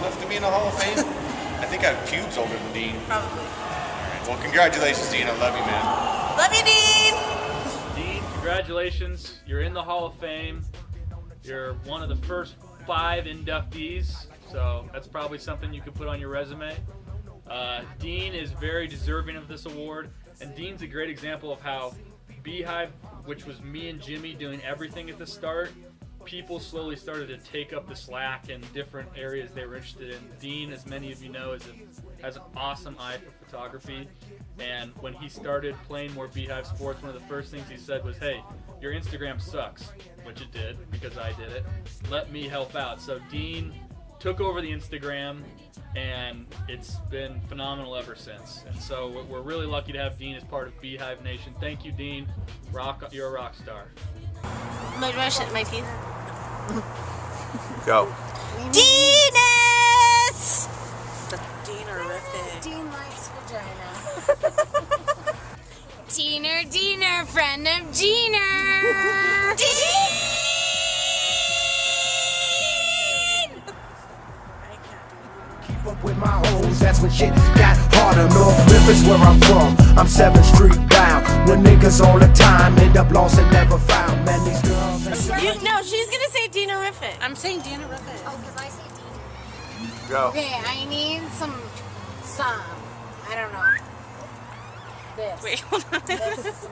enough to be in the Hall of Fame? I think I have pubes older than Dean. Probably. All right. Well, congratulations, Dean. I love you, man. Love you, Dean. Dean, congratulations. You're in the Hall of Fame. You're one of the first 5 inductees, so that's probably something you could put on your resume. Dean is very deserving of this award, and Dean's a great example of how Beehive, which was me and Jimmy doing everything at the start, people slowly started to take up the slack in different areas they were interested in. Dean, as many of you know, has an awesome eye for photography, and when he started playing more Beehive sports, one of the first things he said was, "Hey, your Instagram sucks," which it did because I did it. Let me help out. So Dean took over the Instagram, and it's been phenomenal ever since. And so we're really lucky to have Dean as part of Beehive Nation. Thank you, Dean. You're a rock star. My teeth. Go. Deanus! Deanerific. Dean likes vagina. Diener, friend of Diener. Dean! Keep up with my hoes, that's when shit got harder. North Memphis, where I'm from, I'm 7th Street bound. When niggas all the time end up lost and never found. Man, these girls No, she's gonna say Dienerific. I'm saying Deanerific. Oh, because I say Dean. Go. Okay, I need some, I don't know. This. Wait, hold on. This.